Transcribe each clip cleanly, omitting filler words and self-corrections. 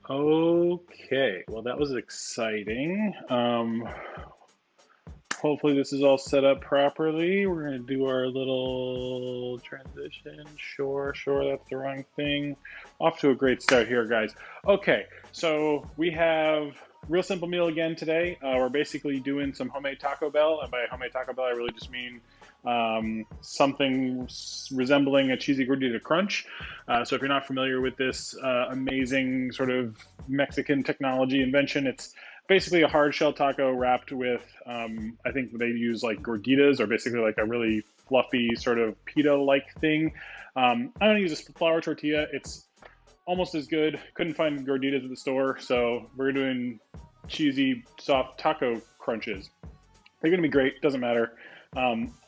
Okay, well, that was exciting. Hopefully this is all set up properly. We're gonna do our little transition. Sure, that's the wrong thing. Off to a great start here, guys. Okay, so we have real simple meal again today. We're basically doing some homemade Taco Bell, and by homemade Taco Bell, I really just mean something resembling a cheesy gordita crunch. So if you're not familiar with this amazing sort of Mexican technology invention, it's basically a hard shell taco wrapped with, I think they use like gorditas, or basically like a really fluffy sort of pita-like thing. I'm gonna use a flour tortilla. It's almost as good. Couldn't find gorditas at the store, so we're doing cheesy, soft taco crunches. They're gonna be great. Doesn't matter.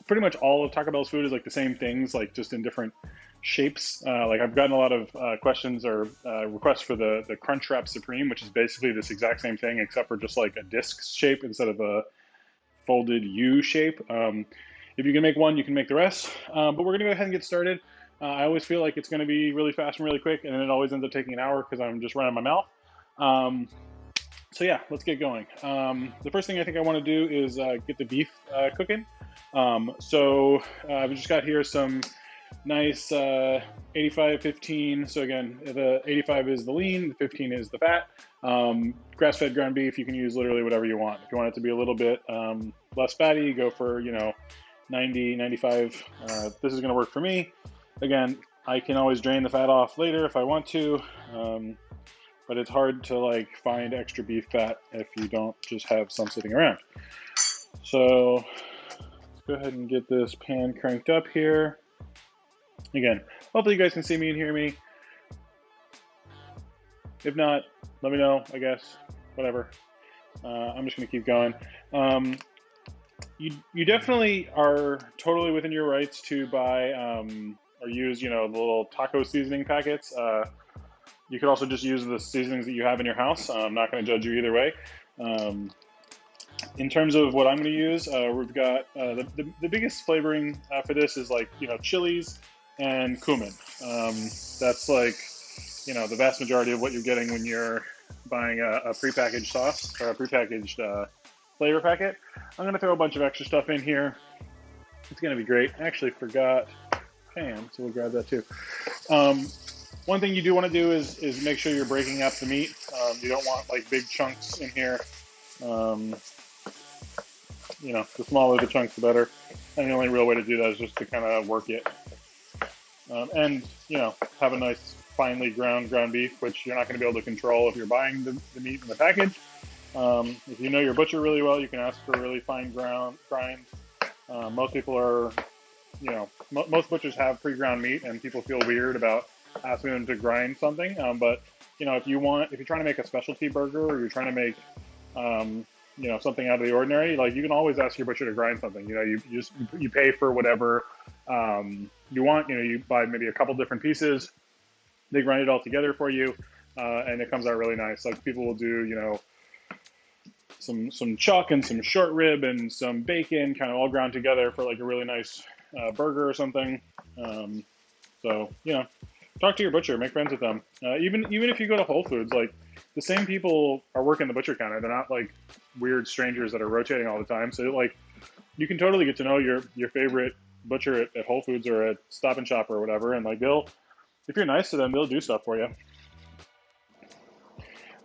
Pretty much all of Taco Bell's food is like the same things, like just in different shapes. Like I've gotten a lot of questions or requests for the Crunchwrap Supreme, which is basically this exact same thing, except for just like a disc shape instead of a folded U shape. If you can make one, you can make the rest. But we're gonna go ahead and get started. I always feel like it's gonna be really fast and really quick, and then it always ends up taking an hour because I'm just running my mouth. So yeah, let's get going. The first thing I think I want to do is get the beef cooking. I've just got here some nice 85-15. So again, the 85 is the lean, the 15 is the fat. Grass-fed ground beef, you can use literally whatever you want. If you want it to be a little bit less fatty, go for 90, 95. This is going to work for me. Again, I can always drain the fat off later if I want to. But it's hard to like find extra beef fat if you don't just have some sitting around. So let's go ahead and get this pan cranked up here. Again, hopefully you guys can see me and hear me. If not, let me know, I guess, whatever. I'm just gonna keep going. You definitely are totally within your rights to buy or use, the little taco seasoning packets. You could also just use the seasonings that you have in your house. I'm not going to judge you either way. In terms of what I'm going to use, we've got the biggest flavoring for this is like, chilies and cumin. That's like, the vast majority of what you're getting when you're buying a prepackaged sauce or a prepackaged flavor packet. I'm going to throw a bunch of extra stuff in here. It's going to be great. I actually forgot pan, so we'll grab that too. One thing you do want to do is make sure you're breaking up the meat. You don't want like big chunks in here. The smaller the chunks, the better. And the only real way to do that is just to kind of work it. And have a nice finely ground beef, which you're not going to be able to control if you're buying the meat in the package. If you know your butcher really well, you can ask for a really fine grind. Most people are, most butchers have pre-ground meat, and people feel weird about asking them to grind something. But if you're trying to make a specialty burger, or you're trying to make something out of the ordinary, like you can always ask your butcher to grind something. You pay for whatever you want. You buy maybe a couple different pieces, they grind it all together for you, and it comes out really nice. Like people will do some chuck and some short rib and some bacon kind of all ground together for like a really nice burger or something. Talk to your butcher, make friends with them. Even if you go to Whole Foods, like the same people are working the butcher counter. They're not like weird strangers that are rotating all the time. So like you can totally get to know your favorite butcher at Whole Foods or at Stop and Shop or whatever, and like if you're nice to them, they'll do stuff for you.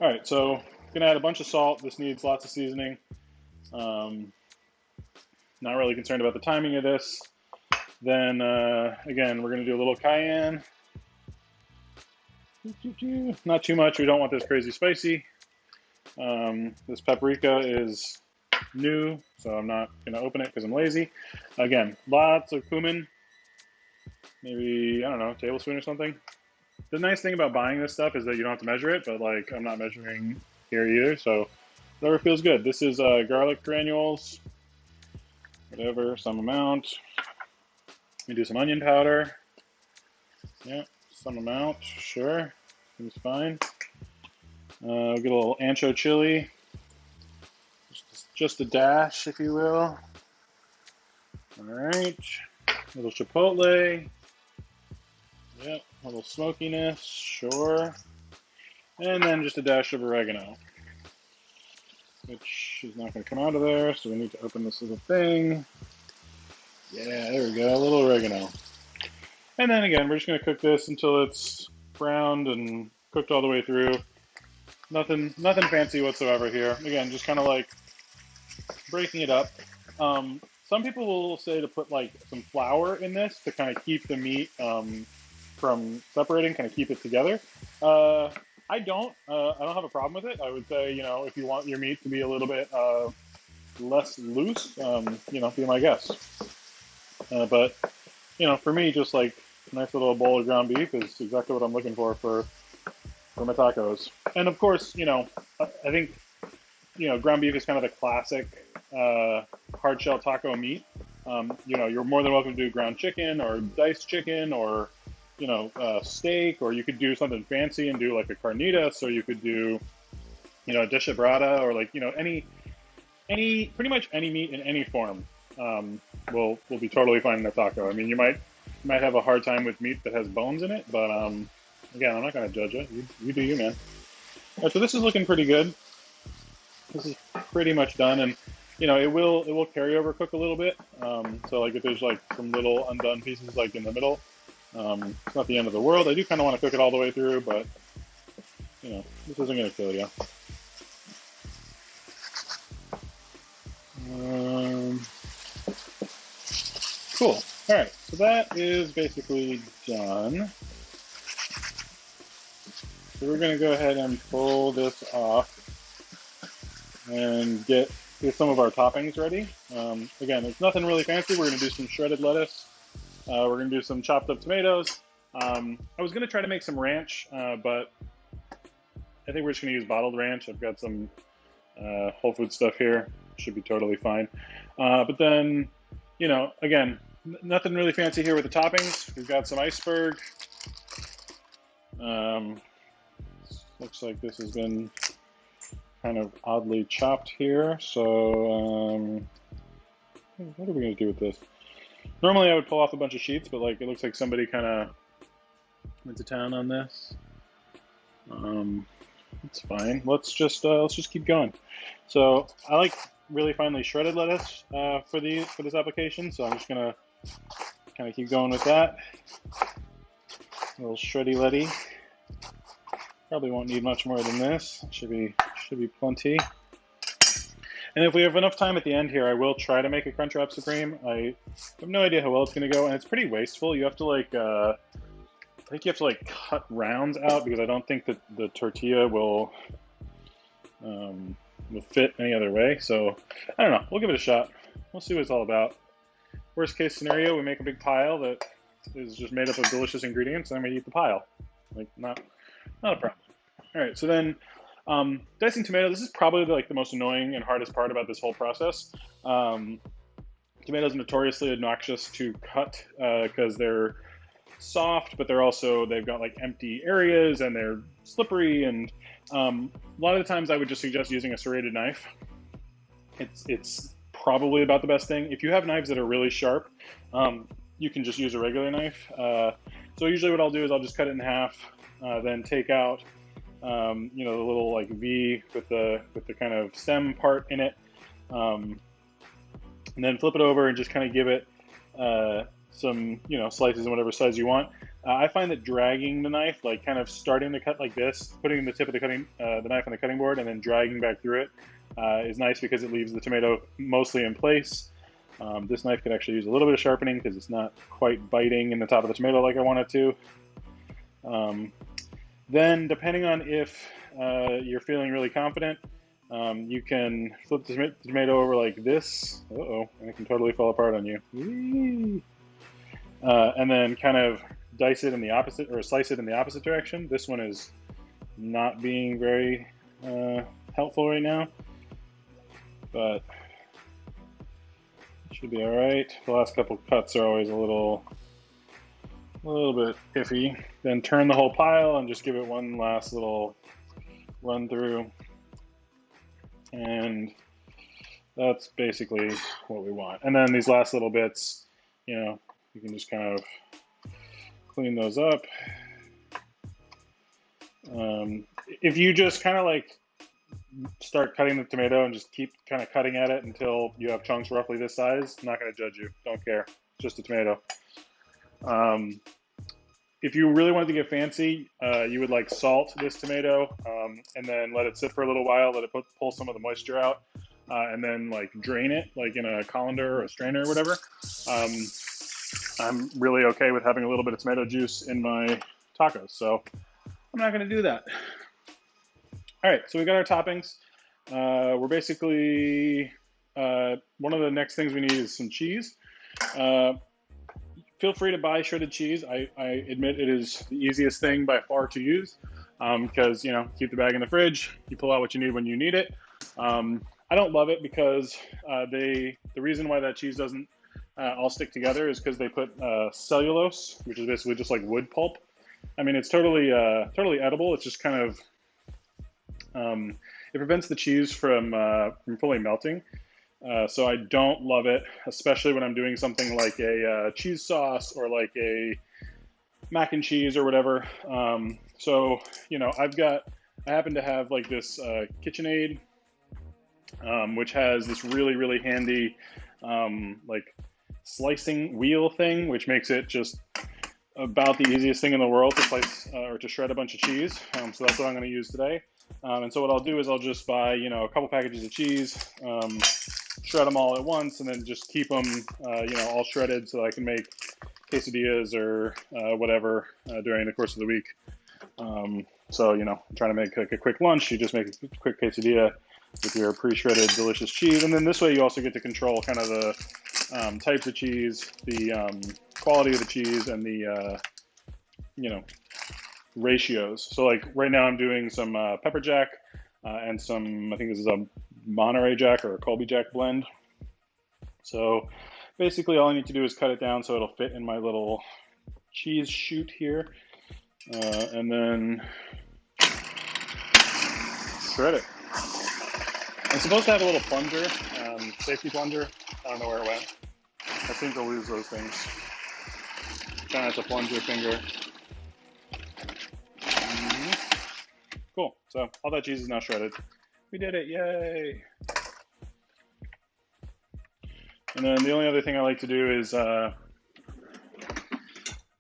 All right, so gonna add a bunch of salt. This needs lots of seasoning. Not really concerned about the timing of this. Then again, we're gonna do a little cayenne. Not too much. We don't want this crazy spicy. This paprika is new, so I'm not going to open it because I'm lazy. Again, lots of cumin. Maybe, I don't know, a tablespoon or something. The nice thing about buying this stuff is that you don't have to measure it, but like I'm not measuring here either, so whatever feels good. This is garlic granules, whatever, some amount. We do some onion powder. Yeah. Some amount, sure, seems fine. We'll get a little ancho chili, just a dash, if you will. All right, a little chipotle. Yep, a little smokiness, sure. And then just a dash of oregano, which is not going to come out of there, so we need to open this little thing. Yeah, there we go, a little oregano. And then again, we're just going to cook this until it's browned and cooked all the way through. Nothing fancy whatsoever here. Again, just kind of like breaking it up. Some people will say to put like some flour in this to kind of keep the meat from separating, kind of keep it together. I don't have a problem with it. I would say, you know, if you want your meat to be a little bit less loose, you know, be my guest. But you know, for me, just like a nice little bowl of ground beef is exactly what I'm looking for my tacos. And of course, you know, I think, you know, ground beef is kind of the classic hard shell taco meat. You know, you're more than welcome to do ground chicken or diced chicken or, you know, steak, or you could do something fancy and do like a carnitas, or you could do, you know, a deshebrada, or like, you know, pretty much any meat in any form will be totally fine in a taco. I mean, you might have a hard time with meat that has bones in it, but again, I'm not going to judge it. You do you, man. All right, so this is looking pretty good. This is pretty much done, and you know, it will carry over cook a little bit. So like if there's like some little undone pieces like in the middle, it's not the end of the world. I do kind of want to cook it all the way through, but you know, this isn't going to kill you. Cool. All right, so that is basically done. So we're going to go ahead and pull this off and get some of our toppings ready. Again, it's nothing really fancy. We're going to do some shredded lettuce. We're going to do some chopped up tomatoes. I was going to try to make some ranch, but I think we're just going to use bottled ranch. I've got some Whole Foods stuff here. Should be totally fine. But then, you know, again, nothing really fancy here with the toppings. We've got some iceberg. Looks like this has been kind of oddly chopped here. So what are we going to do with this? Normally I would pull off a bunch of sheets, but like it looks like somebody kind of went to town on this. It's fine. Let's just keep going. So I like really finely shredded lettuce for this application. So I'm just gonna kind of keep going with that. A little shreddy letty. Probably won't need much more than this. Should be plenty. And if we have enough time at the end here, I will try to make a Crunchwrap Supreme. I have no idea how well it's going to go, and it's pretty wasteful. You have to like, I think you have to like cut rounds out because I don't think that the tortilla will fit any other way. So I don't know. We'll give it a shot. We'll see what it's all about. Worst case scenario, we make a big pile that is just made up of delicious ingredients, and then we eat the pile. Like not a problem. All right, so then. Dicing tomato, this is probably like the most annoying and hardest part about this whole process. Tomatoes are notoriously obnoxious to cut because they're soft, but they've got like empty areas and they're slippery. And a lot of the times I would just suggest using a serrated knife. It's probably about the best thing. If you have knives that are really sharp, you can just use a regular knife. So usually what I'll do is I'll just cut it in half, then take out you know, the little like V with the kind of stem part in it, and then flip it over and just kind of give it some, you know, slices in whatever size you want. I find that dragging the knife, like kind of starting to cut like this, putting the tip of the knife on the cutting board and then dragging back through it is nice because it leaves the tomato mostly in place. This knife could actually use a little bit of sharpening because it's not quite biting in the top of the tomato like I want it to. Then, depending on if you're feeling really confident, you can flip the tomato over like this. Uh-oh, it can totally fall apart on you. And then kind of dice it in the opposite, or slice it in the opposite direction. This one is not being very helpful right now, but it should be all right. The last couple cuts are always a little bit iffy. Then turn the whole pile and just give it one last little run through. And that's basically what we want. And then these last little bits, you know, you can just kind of clean those up. If you just kind of like start cutting the tomato and just keep kind of cutting at it until you have chunks roughly this size, I'm not going to judge you. Don't care. It's just a tomato. If you really wanted to get fancy, you would like salt this tomato and then let it sit for a little while, let it pull some of the moisture out, and then like drain it like in a colander or a strainer or whatever. I'm really okay with having a little bit of tomato juice in my tacos, so I'm not going to do that. All right, so we got our toppings. We're basically, one of the next things we need is some cheese. Feel free to buy shredded cheese. I admit it is the easiest thing by far to use because, you know, keep the bag in the fridge. You pull out what you need when you need it. I don't love it because the reason why that cheese doesn't all stick together is because they put cellulose, which is basically just like wood pulp. I mean, it's totally edible. It's just kind of, it prevents the cheese from fully melting. So I don't love it, especially when I'm doing something like a cheese sauce or like a mac and cheese or whatever. So, you know, I happen to have like this KitchenAid, which has this really, really handy like slicing wheel thing, which makes it just about the easiest thing in the world to slice or to shred a bunch of cheese. So that's what I'm going to use today. And so what I'll do is I'll just buy, you know, a couple packages of cheese, shred them all at once, and then just keep them, you know, all shredded so that I can make quesadillas or whatever during the course of the week. So, you know, trying to make like a quick lunch, you just make a quick quesadilla with your pre-shredded delicious cheese. And then this way you also get to control kind of the types of cheese, the quality of the cheese, and the, you know, ratios. So like right now I'm doing some pepper jack and some, I think this is a Monterey Jack or a Colby Jack blend. So basically all I need to do is cut it down so it'll fit in my little cheese chute here, and then shred it. I'm supposed to have a little plunger, safety plunger. I don't know where it went. I seem to lose those things. Trying not to plunge your finger. Cool. So all that cheese is now shredded. We did it, yay! And then the only other thing I like to do is,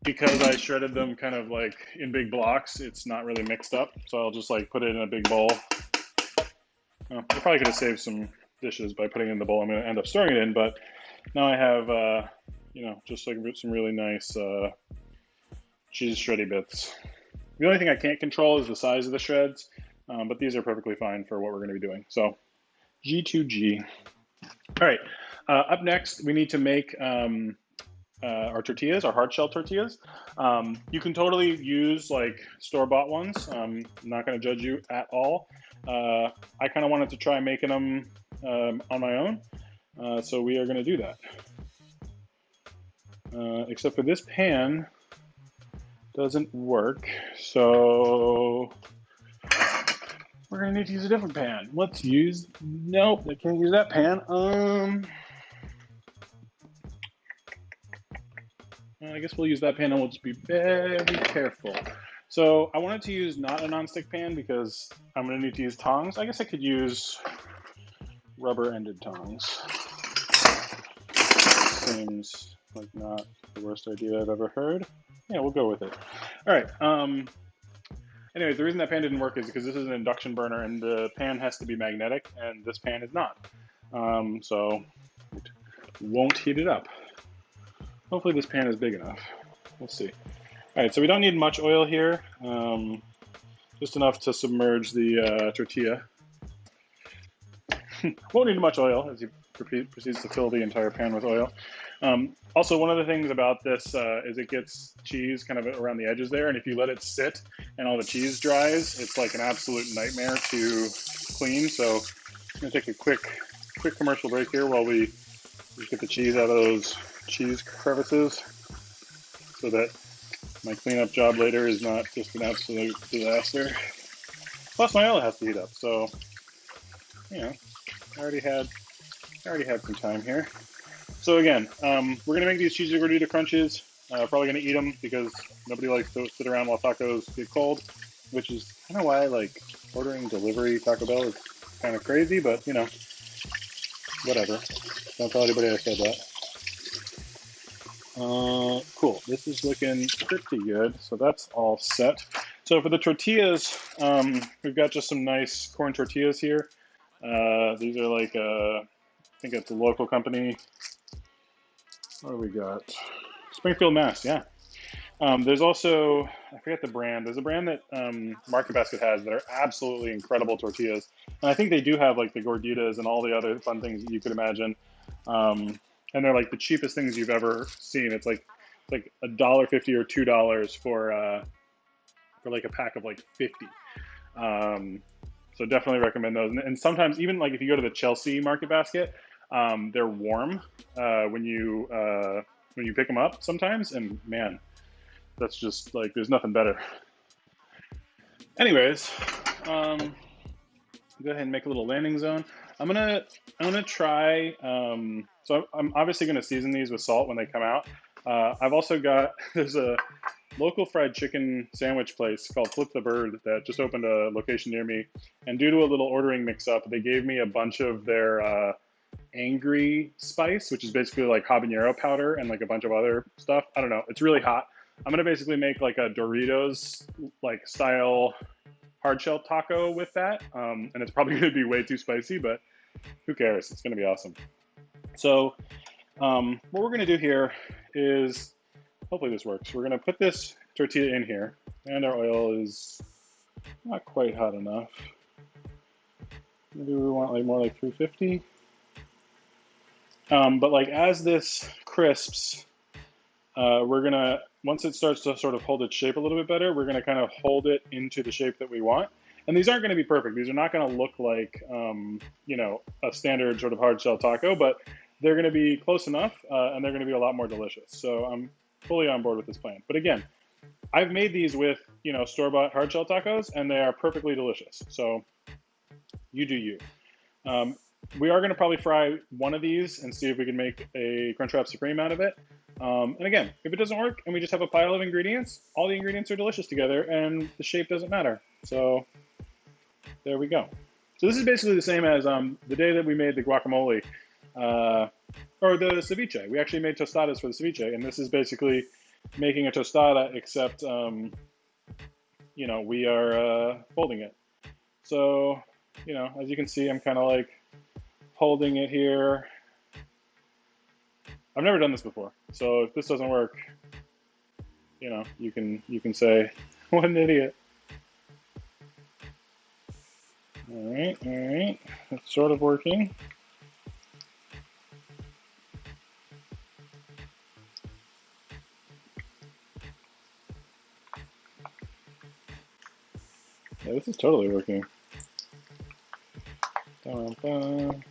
because I shredded them kind of like in big blocks, it's not really mixed up. So I'll just like put it in a big bowl. Well, I probably could have saved some dishes by putting it in the bowl I'm going to end up storing it in, but now I have, you know, just like some really nice cheese shreddy bits. The only thing I can't control is the size of the shreds, but these are perfectly fine for what we're going to be doing. So G2G. All right, up next, we need to make our tortillas, our hard shell tortillas. You can totally use like store-bought ones. I'm not going to judge you at all. I kind of wanted to try making them on my own, so we are going to do that. Except for this pan doesn't work, so we're going to need to use a different pan. Let's use, nope, I can't use that pan. I guess we'll use that pan and we'll just be very careful. So I wanted to use not a nonstick pan because I'm going to need to use tongs. I guess I could use rubber-ended tongs. Seems like not the worst idea I've ever heard. Yeah, we'll go with it. All right. Anyways, the reason that pan didn't work is because this is an induction burner and the pan has to be magnetic, and this pan is not. So it won't heat it up. Hopefully this pan is big enough. We'll see. All right, so we don't need much oil here, just enough to submerge the tortilla. Won't need much oil as he proceeds to fill the entire pan with oil. Also, one of the things about this is it gets cheese kind of around the edges there, and if you let it sit and all the cheese dries, it's like an absolute nightmare to clean. So I'm going to take a quick commercial break here while we just get the cheese out of those cheese crevices so that my cleanup job later is not just an absolute disaster. Plus my oil has to heat up, so, you know, I already had some time here. So again, we're gonna make these cheesy gordita crunches. Probably gonna eat them because nobody likes to sit around while tacos get cold. which is kind of why like ordering delivery Taco Bell is kind of crazy, but you know, whatever. Don't tell anybody I said that. Cool. This is looking pretty good. So that's all set. So for the tortillas, we've got just some nice corn tortillas here. These are like, I think it's a local company. What do we got? Springfield, Mass. Yeah. There's also, I forget the brand. There's a brand that Market Basket has that are absolutely incredible tortillas. And I think they do have like the Gorditas and all the other fun things that you could imagine. And they're like the cheapest things you've ever seen. It's like $1.50 or $2 for like a pack of like 50. So definitely recommend those. And sometimes even like if you go to the Chelsea Market Basket, they're warm when you pick them up sometimes. And man, that's just like there's nothing better. Anyways, go ahead and make a little landing zone. I'm gonna try. So I'm obviously gonna season these with salt when they come out. I've also got there's a local fried chicken sandwich place called Flip the Bird that just opened a location near me. And due to a little ordering mix-up, they gave me a bunch of their angry spice, which is basically like habanero powder and like a bunch of other stuff. I don't know. It's really hot. I'm gonna basically make like a Doritos like style hard shell taco with that, and it's probably gonna be way too spicy, but who cares? It's gonna be awesome. So what we're gonna do here is hopefully this works. We're gonna put this tortilla in here, and our oil is not quite hot enough. Maybe we want like more like 350. But like as this crisps, we're gonna, once it starts to sort of hold its shape a little bit better, we're gonna kind of hold it into the shape that we want. And these aren't gonna be perfect. These are not gonna look like, you know, a standard sort of hard shell taco, but they're gonna be close enough, and they're gonna be a lot more delicious. So I'm fully on board with this plan. But again, I've made these with, you know, store-bought hard shell tacos, and they are perfectly delicious. So you do you. We are going to probably fry one of these and see if we can make a Crunchwrap Supreme out of it. And again, if it doesn't work and we just have a pile of ingredients, all the ingredients are delicious together and the shape doesn't matter. So there we go. So this is basically the same as the day that we made the guacamole or the ceviche. We actually made tostadas for the ceviche, and this is basically making a tostada, except, you know, we are folding it. So, you know, as you can see, I'm kind of like holding it here. I've never done this before, so if this doesn't work, you know, you can say, what an idiot. All right, it's sort of working. Yeah, this is totally working. Dun, dun.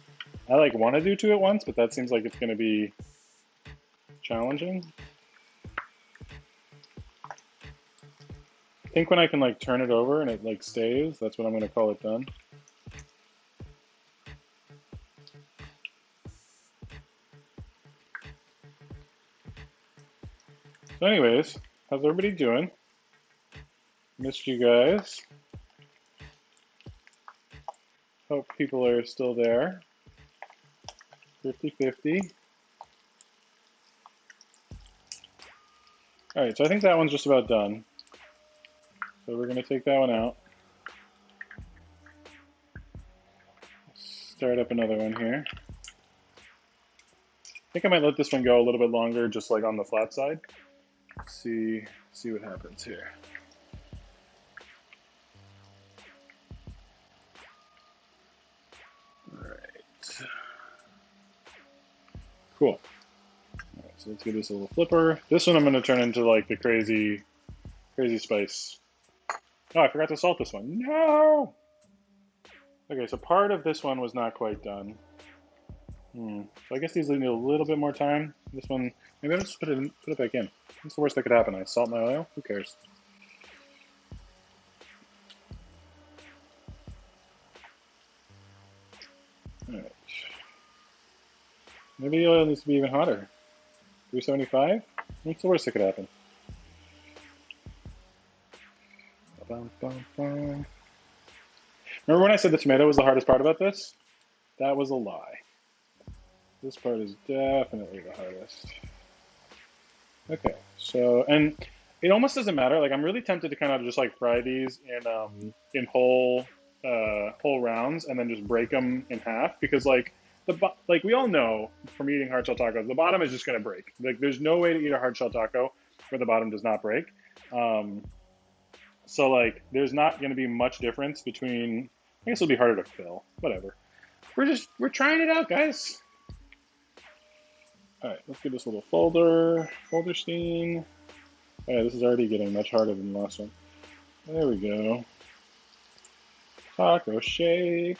I like want to do two at once, but that seems like it's going to be challenging. I think when I can like turn it over and it like stays, that's when I'm going to call it done. So anyways, how's everybody doing? Missed you guys. Hope people are still there. 50-50. All right, so I think that one's just about done. So we're gonna take that one out. Start up another one here. I think I might let this one go a little bit longer, just like on the flat side. See what happens here. All right. Cool. All right, so let's give this a little flipper. This one I'm going to turn into like the crazy spice. Oh, I forgot to salt this one. No! Okay, so part of this one was not quite done. So I guess these need a little bit more time. This one, maybe I'll just put it back in. What's the worst that could happen? I salt my oil? Who cares? All right. Maybe the oil needs to be even hotter. 375? What's the worst that could happen? Remember when I said the tomato was the hardest part about this? That was a lie. This part is definitely the hardest. Okay, so, and it almost doesn't matter. Like, I'm really tempted to kind of just like fry these in whole rounds and then just break them in half because like we all know from eating hard shell tacos, the bottom is just gonna break. Like, there's no way to eat a hard shell taco where the bottom does not break. Um, so like, there's not gonna be much difference between. I guess it'll be harder to fill. Whatever. We're trying it out, guys. All right, let's give this a little folder scene. All right, this is already getting much harder than the last one. There we go. Taco shake.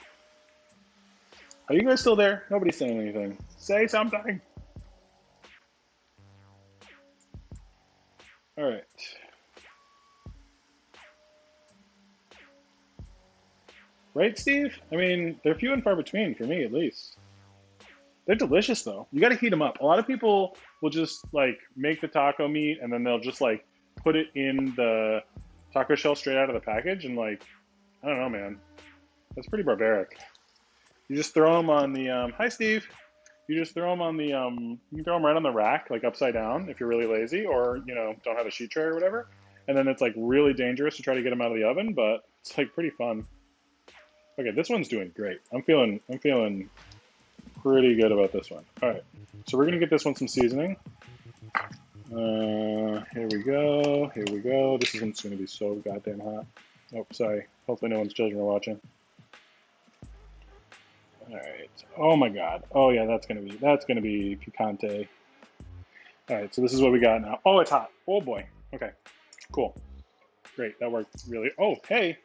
Are you guys still there? Nobody's saying anything. Say something. All right. Right, Steve? I mean, they're few and far between for me, at least. They're delicious, though. You got to heat them up. A lot of people will just like make the taco meat and then they'll just like put it in the taco shell straight out of the package and like, I don't know, man. That's pretty barbaric. You just throw them on the hi Steve. You just throw them on the you can throw them right on the rack, like upside down, if you're really lazy, or don't have a sheet tray or whatever. And then it's like really dangerous to try to get them out of the oven, but it's like pretty fun. Okay, this one's doing great. I'm feeling pretty good about this one. All right, so we're gonna get this one some seasoning. Here we go. Here we go. This one's gonna be so goddamn hot. Oh, sorry. Hopefully no one's children are watching. All right. Oh my God. Oh yeah, that's gonna be picante. All right. So this is what we got now. Oh, it's hot. Oh boy. Okay. Cool. Great. That worked really. Oh, hey.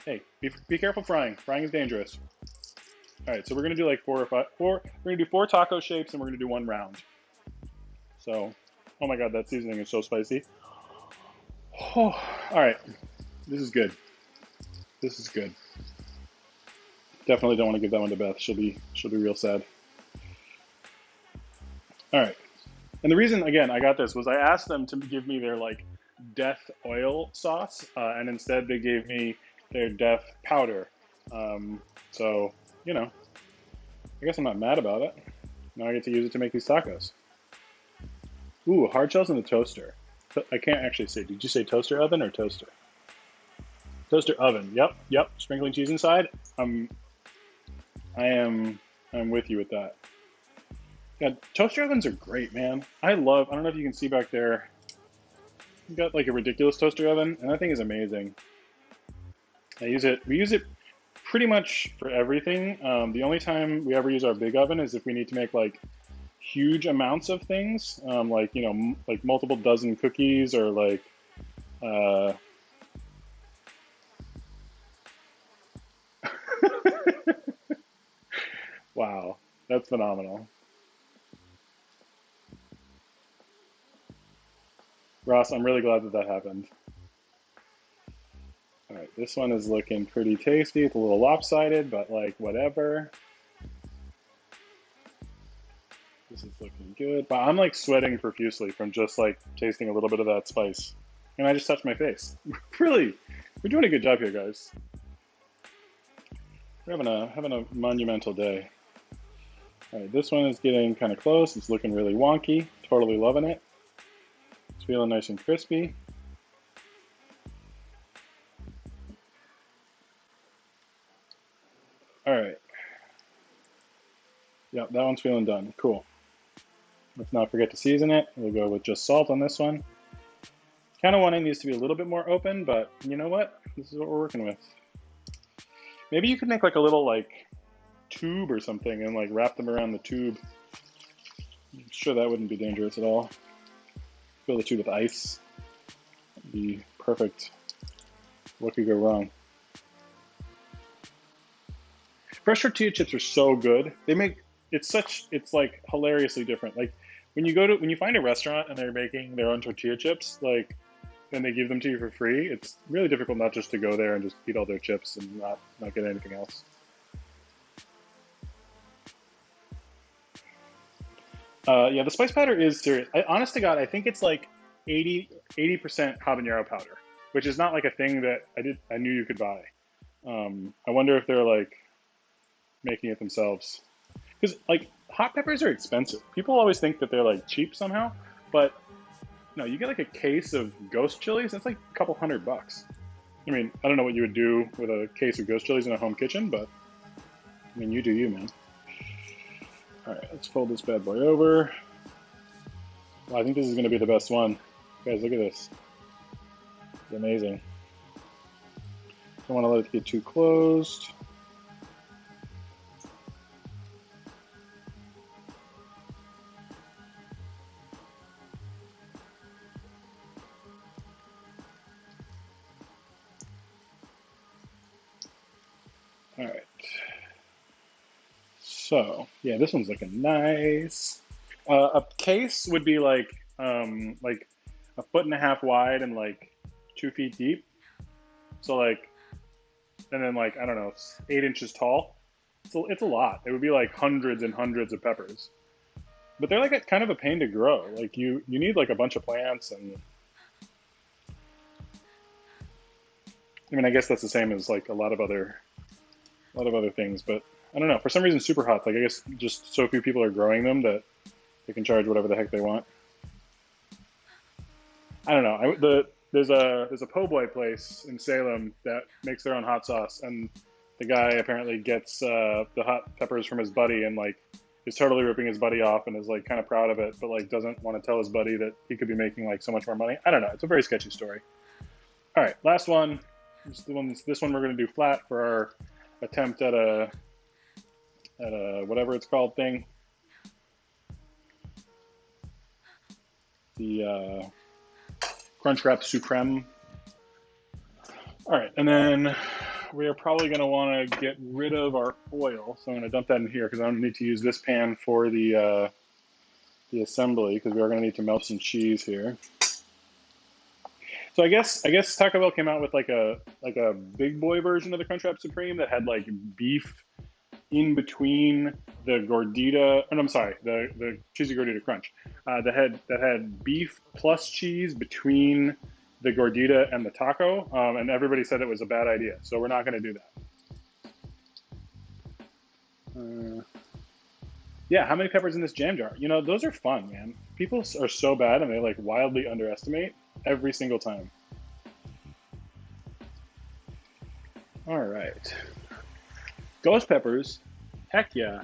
Hey. Be careful frying. Frying is dangerous. All right. So we're gonna do like four. We're gonna do 4 taco shapes, and we're gonna do 1 round. So, oh my God, that seasoning is so spicy. Oh, all right. This is good. This is good. Definitely don't want to give that one to Beth. She'll be real sad. All right. And the reason, again, I got this was I asked them to give me their like death oil sauce, and instead they gave me their death powder. So I guess I'm not mad about it. Now I get to use it to make these tacos. Ooh, hard shells in the toaster. I can't actually say. Did you say toaster oven or toaster? Toaster oven. Yep. Sprinkling cheese inside. I'm with you with that. Yeah, toaster ovens are great, man. I don't know if you can see back there. We've got like a ridiculous toaster oven, and that thing is amazing. We use it pretty much for everything. The only time we ever use our big oven is if we need to make like huge amounts of things, like like multiple dozen cookies or like wow, that's phenomenal. Ross, I'm really glad that that happened. All right, this one is looking pretty tasty. It's a little lopsided, but like whatever. This is looking good, but I'm like sweating profusely from just like tasting a little bit of that spice. And I just touched my face. Really, we're doing a good job here, guys. We're having a monumental day. All right, this one is getting kind of close. It's looking really wonky. Totally loving it. It's feeling nice and crispy. All right. Yep, that one's feeling done. Cool. Let's not forget to season it. We'll go with just salt on this one. Kind of wanting these to be a little bit more open, but you know what? This is what we're working with. Maybe you could make like a little like tube or something and like wrap them around the tube. I'm sure that wouldn't be dangerous at all. Fill the tube with ice. That'd be perfect. What could go wrong? Fresh tortilla chips are so good. It's like hilariously different. Like when you find a restaurant and they're making their own tortilla chips, like and they give them to you for free, it's really difficult not just to go there and just eat all their chips and not get anything else. Yeah, the spice powder is serious. Honest to God, I think it's like 80% habanero powder. which is not like a thing that I knew you could buy. I wonder if they're like making it themselves. Because like hot peppers are expensive. People always think that they're like cheap somehow, but no, you get like a case of ghost chilies. It's like a couple $100. I mean, I don't know what you would do with a case of ghost chilies in a home kitchen, but I mean, you do you, man. All right, let's fold this bad boy over. Well, I think this is going to be the best one. Guys, look at this. It's amazing. Don't want to let it get too closed. All right. So, yeah, this one's looking nice. A case would be like a foot and a half wide and like 2 feet deep. So like, and then like I don't know, 8 inches tall. So it's a lot. It would be like hundreds and hundreds of peppers. But they're like kind of a pain to grow. Like you need like a bunch of plants, and I mean I guess that's the same as like a lot of other things. But I don't know. For some reason, super hot. Like I guess just so few people are growing them that they can charge whatever the heck they want. I don't know. There's a po' boy place in Salem that makes their own hot sauce, and the guy apparently gets the hot peppers from his buddy, and like is totally ripping his buddy off, and is like kind of proud of it, but like doesn't want to tell his buddy that he could be making like so much more money. I don't know. It's a very sketchy story. All right, last one. This one we're going to do flat for our attempt at a whatever it's called thing. The Crunchwrap Supreme. All right, and then we are probably going to want to get rid of our oil, so I'm going to dump that in here because I don't need to use this pan for the assembly because we are going to need to melt some cheese here. So I guess Taco Bell came out with like a big boy version of the Crunchwrap Supreme that had like beef in between the Gordita, and I'm sorry, the cheesy Gordita Crunch, that had beef plus cheese between the Gordita and the taco, and everybody said it was a bad idea, so we're not going to do that. Yeah, how many peppers in this jam jar? You know, those are fun, man. People are so bad, and they like wildly underestimate every single time. All right, ghost peppers. Heck yeah.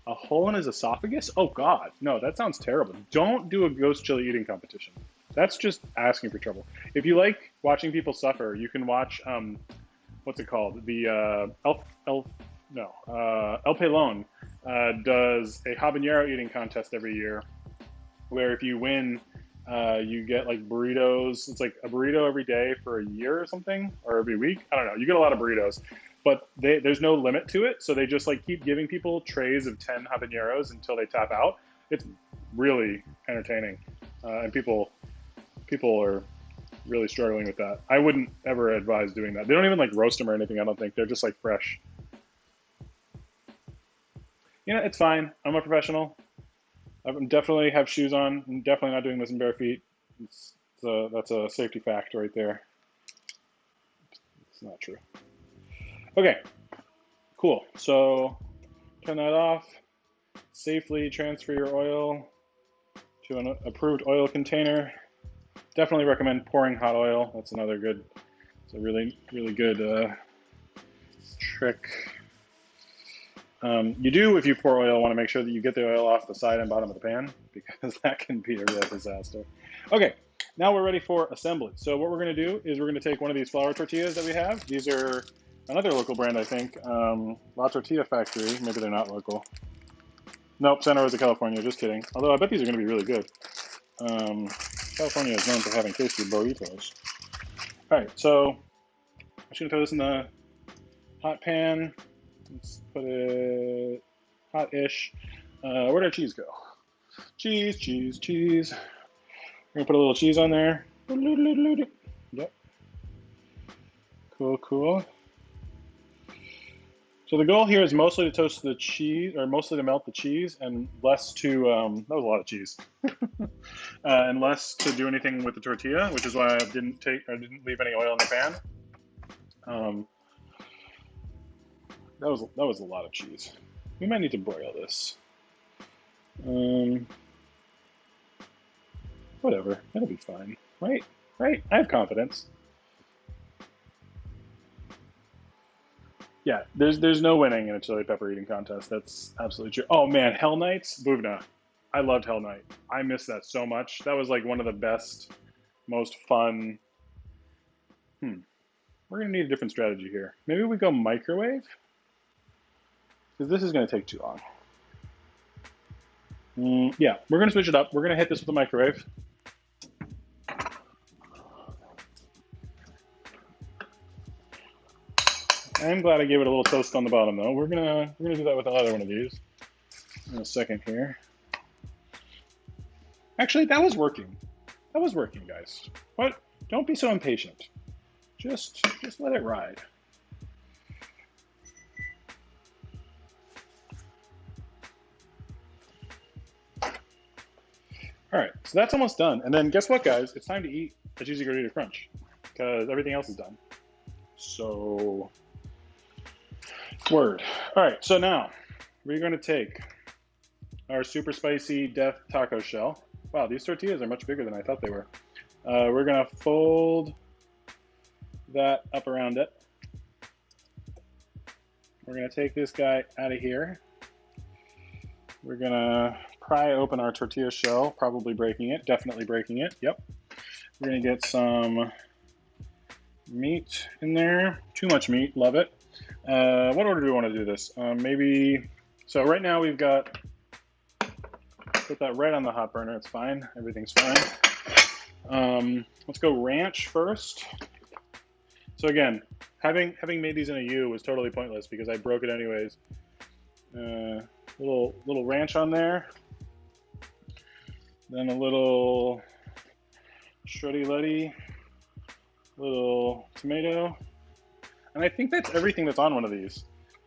A hole in his esophagus? Oh God, no, that sounds terrible. Don't do a ghost chili eating competition. That's just asking for trouble. If you like watching people suffer, you can watch what's it called? The El Pelon does a habanero eating contest every year, where if you win, you get like burritos. It's like a burrito every day for a year or something, or every week. I don't know. You get a lot of burritos, but there's no limit to it. So they just like keep giving people trays of 10 habaneros until they tap out. It's really entertaining, and people are really struggling with that. I wouldn't ever advise doing that. They don't even like roast them or anything. I don't think they're just like fresh. You know, it's fine. I'm a professional. I definitely have shoes on. I'm definitely not doing this in bare feet. That's a safety fact right there. It's not true. Okay, cool. So turn that off. Safely transfer your oil to an approved oil container. Definitely recommend pouring hot oil. That's another good, it's a really, really good trick. You do, if you pour oil, want to make sure that you get the oil off the side and bottom of the pan, because that can be a real disaster. Okay, now we're ready for assembly. So what we're going to do is we're going to take one of these flour tortillas that we have. These are another local brand, I think, La Tortilla Factory. Maybe they're not local. Nope, Santa Rosa, California. Just kidding. Although I bet these are going to be really good. California is known for having tasty burritos. All right, so I'm just going to throw this in the hot pan. Let's put it hot-ish. Where'd our cheese go? Cheese, cheese, cheese. We're gonna put a little cheese on there. Yep. Cool, cool. So the goal here is mostly to toast the cheese, or mostly to melt the cheese, and less to, that was a lot of cheese, and less to do anything with the tortilla, which is why I didn't leave any oil in the pan. That was a lot of cheese. We might need to broil this. Whatever, it'll be fine, right? Right? I have confidence. Yeah, there's no winning in a chili pepper eating contest. That's absolutely true. Oh man, Hell Nights, Buvna. I loved Hell Night. I miss that so much. That was like one of the best, most fun. We're gonna need a different strategy here. Maybe we go microwave, because this is gonna take too long. Yeah, we're gonna switch it up. We're gonna hit this with a microwave. I'm glad I gave it a little toast on the bottom though. We're gonna do that with another one of these in a second here. Actually, that was working. That was working, guys. What? Don't be so impatient. Just let it ride. All right, so that's almost done. And then guess what, guys? It's time to eat a cheesy gordita crunch because everything else is done. So, word. All right, so now we're going to take our super spicy death taco shell. Wow, these tortillas are much bigger than I thought they were. We're going to fold that up around it. We're going to take this guy out of here. We're going to pry open our tortilla shell, probably breaking it, definitely breaking it. Yep. We're going to get some meat in there. Too much meat, love it. What order do we want to do this? Maybe, so right now we've got, put that right on the hot burner, it's fine, everything's fine. Let's go ranch first. So again, having made these in a U was totally pointless because I broke it anyways. Little ranch on there. Then a little shreddy letty, little tomato. And I think that's everything that's on one of these.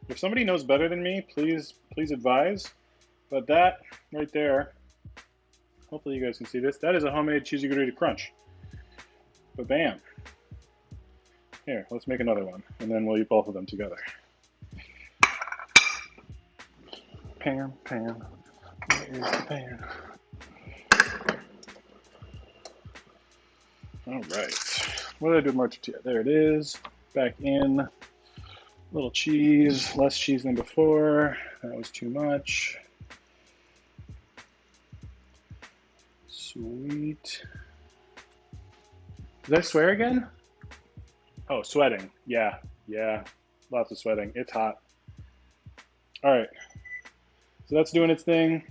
If somebody knows better than me, please advise. But that right there, hopefully you guys can see this, that is a homemade cheesy gordita crunch. But bam. Here, let's make another one, and then we'll eat both of them together. Pan, pan, where is the pan? All right, what did I do with my tortilla? There it is, back in. A little cheese, less cheese than before. That was too much. Sweet. Did I swear again? Oh, sweating. Yeah, lots of sweating. It's hot. All right, so that's doing its thing.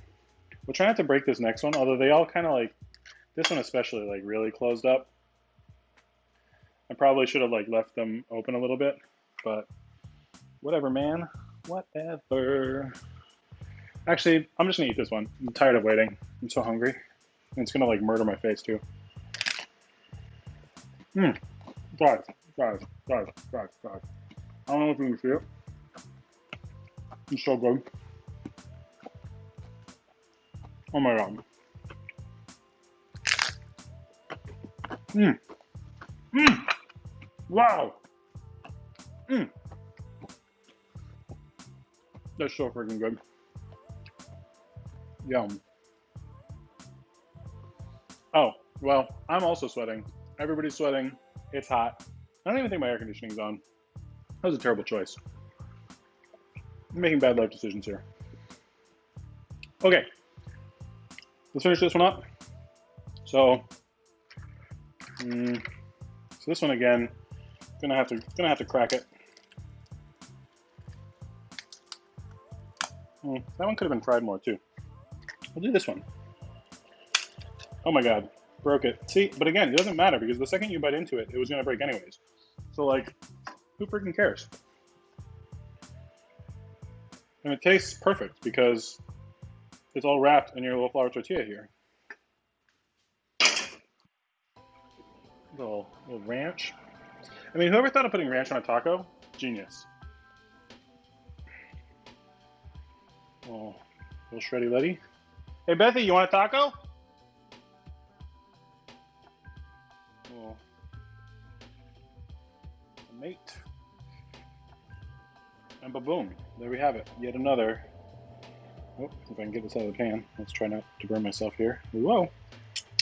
We'll try not to break this next one, although they all kind of like, this one especially like really closed up. I probably should have like left them open a little bit, but whatever, man. Whatever. Actually, I'm just gonna eat this one. I'm tired of waiting. I'm so hungry. And it's gonna like murder my face too. Guys. I don't know if you can see it. It's so good. Oh my god. Wow. That's so freaking good. Yum. Oh, well, I'm also sweating. Everybody's sweating. It's hot. I don't even think my air conditioning's on. That was a terrible choice. I'm making bad life decisions here. Okay. Let's finish this one up. So this one again, gonna have to crack it. That one could have been fried more too. We'll do this one. Oh my god, broke it. See, but again, it doesn't matter because the second you bite into it, it was gonna break anyways. So like, who freaking cares? And it tastes perfect because it's all wrapped in your little flour tortilla here. Little ranch. I mean, whoever thought of putting ranch on a taco, genius. Oh, little shreddy letty. Hey, Bethy, you want a taco? Oh, mate. And ba-boom. There we have it. Yet another. Oh, if I can get this out of the pan. Let's try not to burn myself here. Whoa.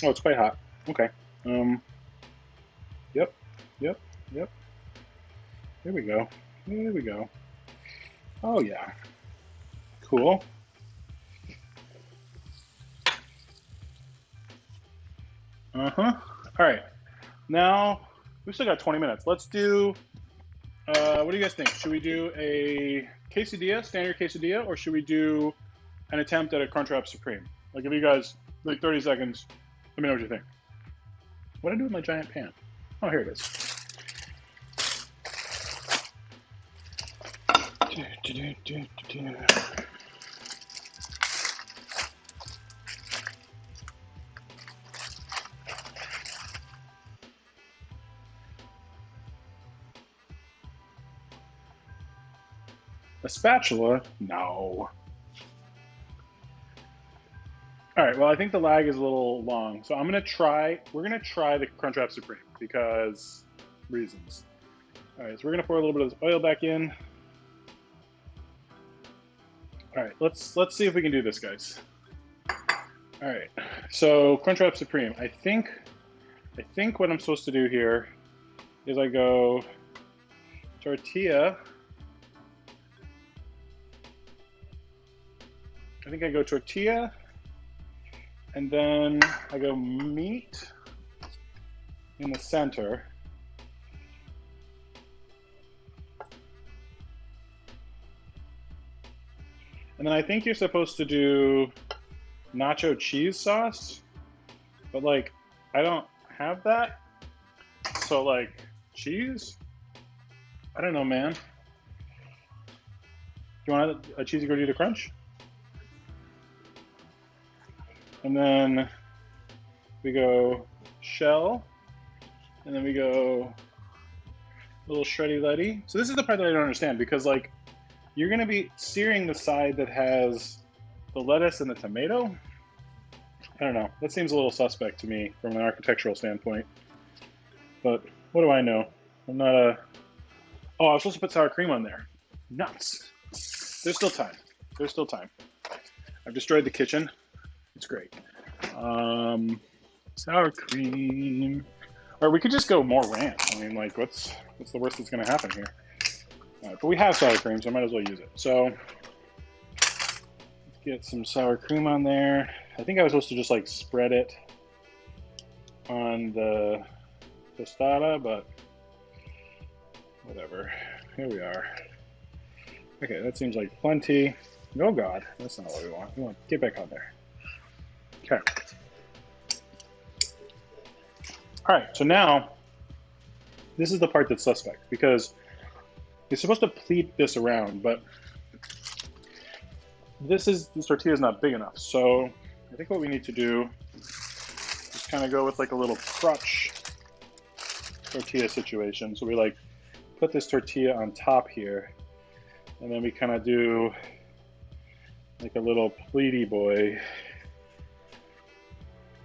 Oh, it's quite hot. Okay. Yep. Yep. Yep. Here we go. Here we go. Oh, yeah. Cool. Uh-huh. All right. Now, we still got 20 minutes. Let's do, what do you guys think? Should we do a quesadilla, standard quesadilla, or should we do an attempt at a Crunchwrap Supreme? Like, if you guys, like 30 seconds, let me know what you think. What did I do with my giant pan? Oh, here it is. A spatula? No. All right, well, I think the lag is a little long, so we're gonna try the Crunchwrap Supreme because reasons. All right, so we're gonna pour a little bit of this oil back in. All right, let's see if we can do this, guys. All right, so Crunchwrap Supreme. I think what I'm supposed to do here is I go tortilla. I think I go tortilla, and then I go meat in the center. And then I think you're supposed to do nacho cheese sauce, but like, I don't have that. So like, cheese? I don't know, man. Do you want a cheesy gordita crunch? And then we go shell, and then we go little shreddy letty. So this is the part that I don't understand, because like, you're gonna be searing the side that has the lettuce and the tomato. I don't know, that seems a little suspect to me from an architectural standpoint, but what do I know? I'm not a, oh, I was supposed to put sour cream on there. Nuts. There's still time. There's still time. I've destroyed the kitchen. It's great. Sour cream. Or we could just go more ranch. I mean, like, what's the worst that's gonna happen here? But we have sour cream, so I might as well use it. So let's get some sour cream on there. I think I was supposed to just like spread it on the tostada, but whatever. Here we are. Okay, that seems like plenty. Oh God, that's not what we want. We want to get back on there. Okay. All right, so now this is the part that's suspect, because you're supposed to pleat this around, but this tortilla is not big enough. So I think what we need to do is kind of go with like a little crutch tortilla situation. So we like put this tortilla on top here, and then we kind of do like a little pleaty boy.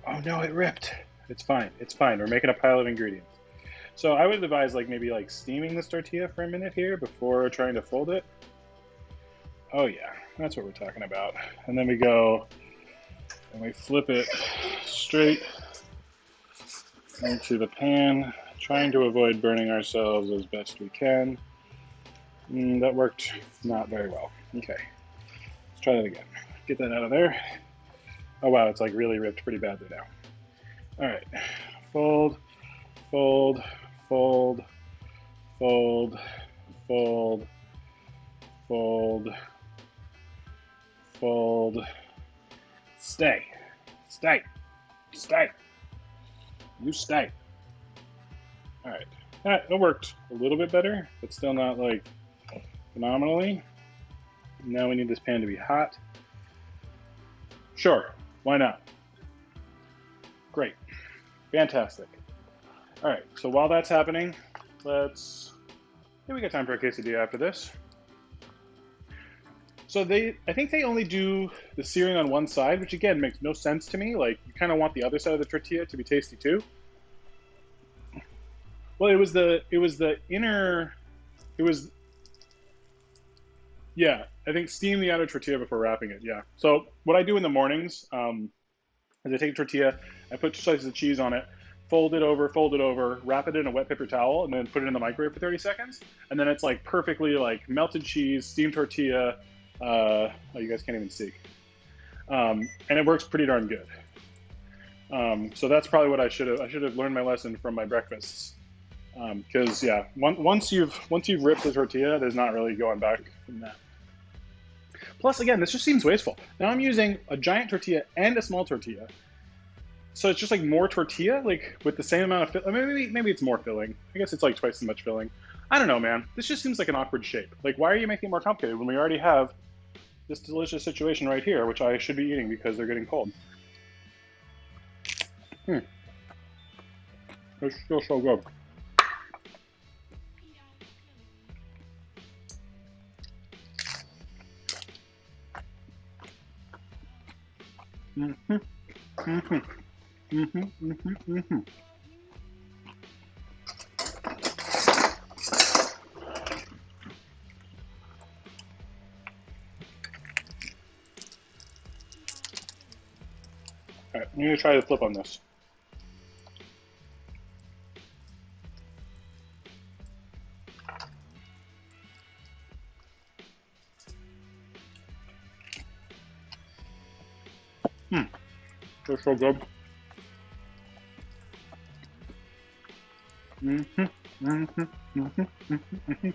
Oh no, it ripped. It's fine. It's fine. We're making a pile of ingredients. So I would advise like maybe like steaming this tortilla for a minute here before trying to fold it. Oh yeah, that's what we're talking about. And then we go and we flip it straight into the pan, trying to avoid burning ourselves as best we can. That worked not very well. Okay, let's try that again. Get that out of there. Oh wow, it's like really ripped pretty badly now. All right, fold, fold, fold, fold, fold, fold, fold, stay, stay, stay, you stay. All right, that worked a little bit better, but still not like phenomenally. Now we need this pan to be hot. Sure, why not? Great, fantastic. All right, so while that's happening, we got time for a quesadilla after this. So I think they only do the searing on one side, which again makes no sense to me. Like you kind of want the other side of the tortilla to be tasty too. Well, it was the inner, it was yeah. I think steam the outer tortilla before wrapping it. Yeah. So what I do in the mornings is I take a tortilla, I put 2 slices of cheese on it, fold it over, wrap it in a wet paper towel, and then put it in the microwave for 30 seconds. And then it's like perfectly like melted cheese, steamed tortilla. Oh, you guys can't even see. And it works pretty darn good. So that's probably what I should have learned my lesson from my breakfasts. Because yeah, once you've ripped the tortilla, there's not really going back from that. Plus, again, this just seems wasteful. Now I'm using a giant tortilla and a small tortilla, so it's just like more tortilla, like with the same amount of maybe it's more filling. I guess it's like twice as much filling. I don't know, man. This just seems like an awkward shape. Like, why are you making it more complicated when we already have this delicious situation right here, which I should be eating because they're getting cold? It's still so good. Mm-hmm. Mm-hmm. Mm-hmm. Mm-hmm. Mm-hmm. All right, I'm gonna try the flip on this. They're so good. Mm-hmm. Mm-hmm. Mm-hmm. Mm-hmm.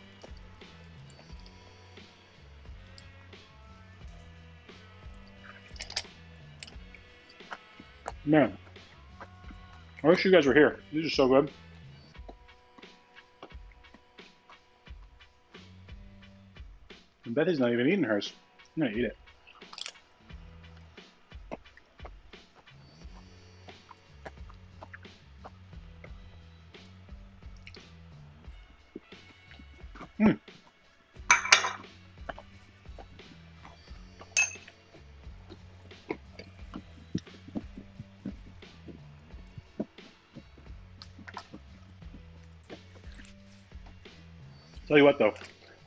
Man, I wish you guys were here. These are so good. And Betty's not even eating hers. I'm gonna eat it. Mm. Tell you what though,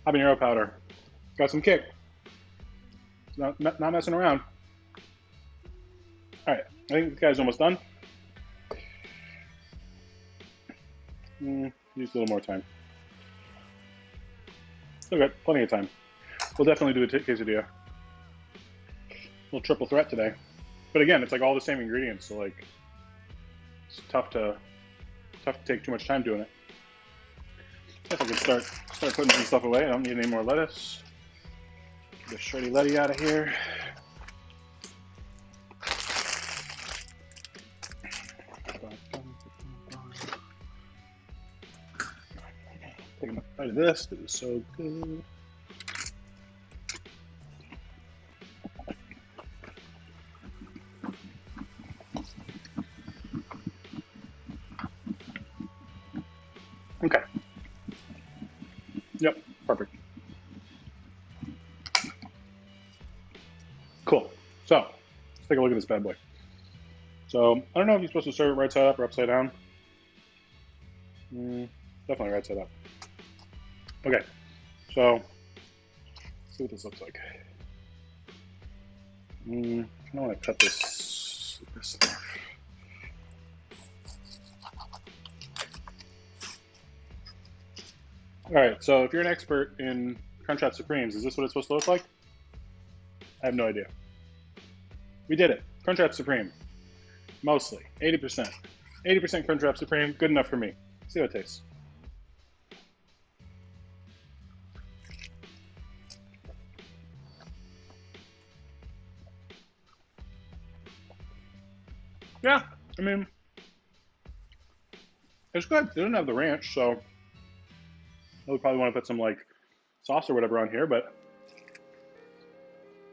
habanero powder got some kick. Not messing around. All right, I think this guy's almost done. Use a little more time. Still got plenty of time. We'll definitely do a quesadilla. Little triple threat today. But again, it's like all the same ingredients, so like it's tough to take too much time doing it. I guess I can start putting some stuff away. I don't need any more lettuce. Get the shreddy lettuce out of here. Taking a bite of this because it's so good. Okay. Yep, perfect. Cool. So, let's take a look at this bad boy. So, I don't know if you're supposed to serve it right side up or upside down. Definitely right side up. Okay, so, let's see what this looks like. I don't want to cut this off. All right, so if you're an expert in Crunchwrap Supremes, is this what it's supposed to look like? I have no idea. We did it. Crunchwrap Supreme. Mostly. 80%. 80% Crunchwrap Supreme. Good enough for me. See how it tastes. Yeah, I mean, it's good. It doesn't have the ranch, so I would probably want to put some like sauce or whatever on here, but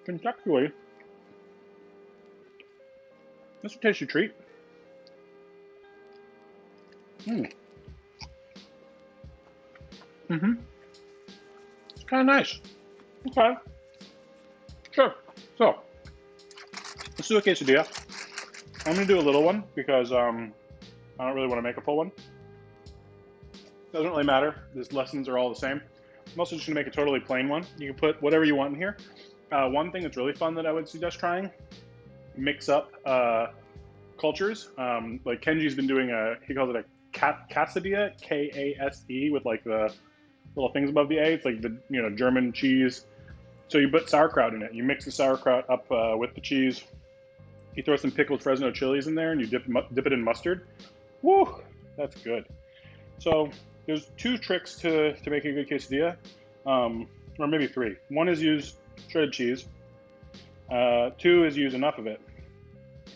conceptually, that's a tasty treat. It's kind of nice. Okay. So let's do a quesadilla. I'm gonna do a little one because I don't really want to make a full one. Doesn't really matter. These lessons are all the same. I'm also just gonna make a totally plain one. You can put whatever you want in here. One thing that's really fun that I would suggest trying, mix up cultures. Like Kenji's been doing he calls it a quesadilla, K-A-S-E, with like the little things above the A. It's like the German cheese. So you put sauerkraut in it. You mix the sauerkraut up with the cheese. You throw some pickled Fresno chilies in there, and you dip it in mustard. Woo, that's good. So there's 2 tricks to making a good quesadilla, or maybe 3. One is use shredded cheese. 2 is use enough of it.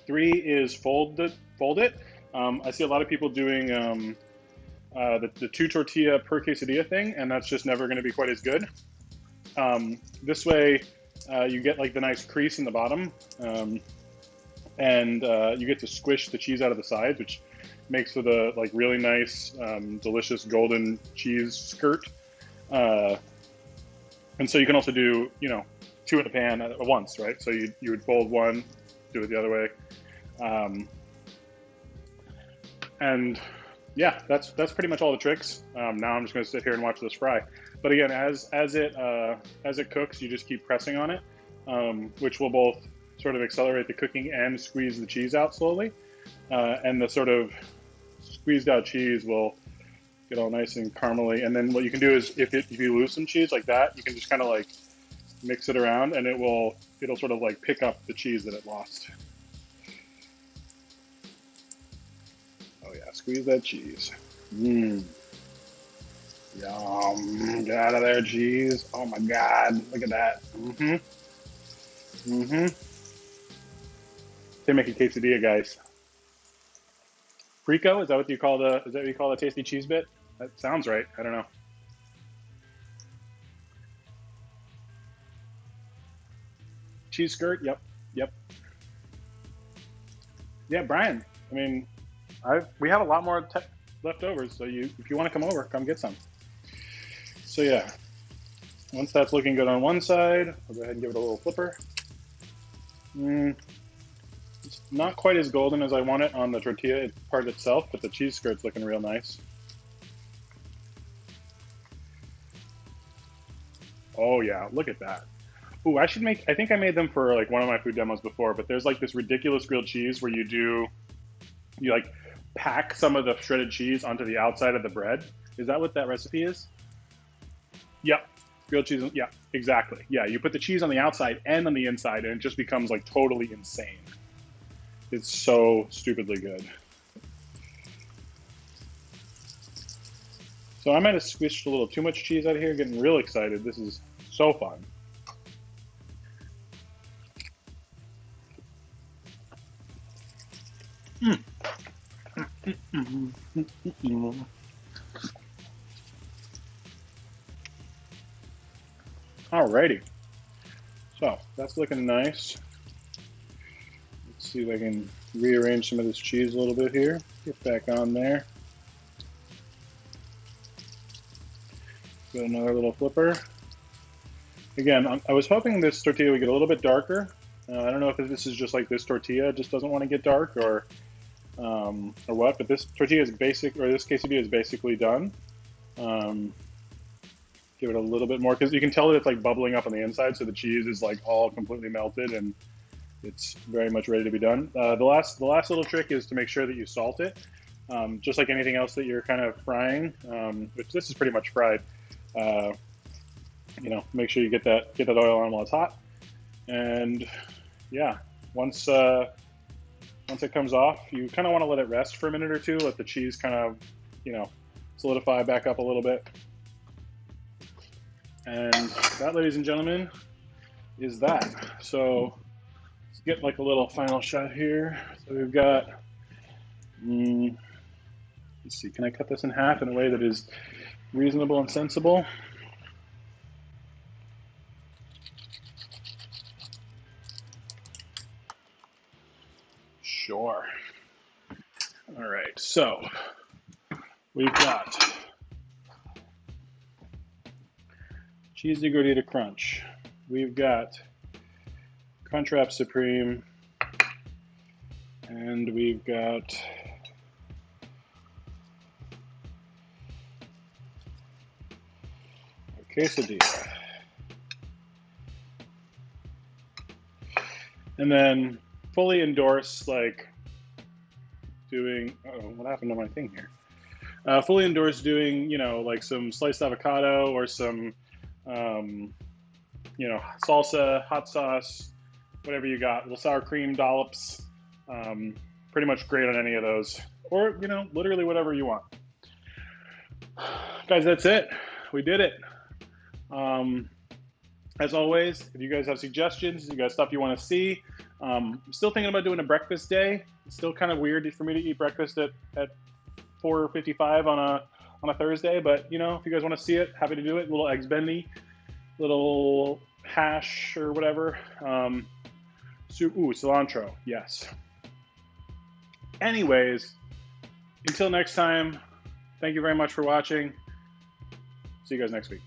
3 is fold it. I see a lot of people doing the 2 tortilla per quesadilla thing, and that's just never going to be quite as good. This way, you get like the nice crease in the bottom, and you get to squish the cheese out of the sides, which makes for the like really nice, delicious golden cheese skirt. And so you can also do 2 in a pan at once, right? So you would fold one, do it the other way, and yeah, that's pretty much all the tricks. Now I'm just going to sit here and watch this fry. But again, as it cooks, you just keep pressing on it, which will both sort of accelerate the cooking and squeeze the cheese out slowly. And the sort of squeezed out cheese will get all nice and caramely. And then what you can do is if you lose some cheese like that, you can just kind of like mix it around, and it'll sort of like pick up the cheese that it lost. Oh yeah, squeeze that cheese. Mmm. Yum. Get out of there, cheese. Oh my God, look at that. They make a quesadilla, guys. Frico, is that what you call the tasty cheese bit? That sounds right. I don't know. Cheese skirt. Yep. Yeah, Brian. I mean, we have a lot more leftovers, so if you want to come over, come get some. So yeah, once that's looking good on one side, I'll go ahead and give it a little flipper. It's not quite as golden as I want it on the tortilla part itself, but the cheese skirt's looking real nice. Oh yeah, look at that. Ooh, I think I made them for like one of my food demos before, but there's like this ridiculous grilled cheese where you like pack some of the shredded cheese onto the outside of the bread. Is that what that recipe is? Yep. Grilled cheese, yeah, exactly. Yeah, you put the cheese on the outside and on the inside, and it just becomes like totally insane. It's so stupidly good. So I might have squished a little too much cheese out of here, getting real excited. This is so fun. Alrighty. So that's looking nice. Let's see if I can rearrange some of this cheese a little bit here. Get back on there. Do another little flipper. Again, I was hoping this tortilla would get a little bit darker. I don't know if this is just like this tortilla just doesn't want to get dark or what, but this tortilla is this quesadilla is basically done. Give it a little bit more, because you can tell that it's like bubbling up on the inside, so the cheese is like all completely melted and it's very much ready to be done. The last little trick is to make sure that you salt it, just like anything else that you're kind of frying, which this is pretty much fried. Make sure you get that oil on while it's hot, and yeah, once it comes off, you kind of want to let it rest for a minute or two, let the cheese kind of solidify back up a little bit. And that, ladies and gentlemen, is that. So let's get like a little final shot here. So we've got, let's see, can I cut this in half in a way that is reasonable and sensible? Sure. All right, so we've got cheesy gordita crunch. We've got Crunchwrap Supreme. And we've got a quesadilla. And then fully endorse, like, doing, what happened to my thing here? Fully endorse doing, you know, like some sliced avocado or some, you know, salsa, hot sauce, whatever you got, little sour cream dollops. Pretty much great on any of those, or, you know, literally whatever you want. Guys, that's it. We did it. As always, if you guys have suggestions, you got stuff you want to see, I'm still thinking about doing a breakfast day. It's still kind of weird for me to eat breakfast at 4:55 on a Thursday, but you know, if you guys want to see it, happy to do it. Little eggs bendy, little hash or whatever. Cilantro, yes. Anyways, until next time, thank you very much for watching. See you guys next week.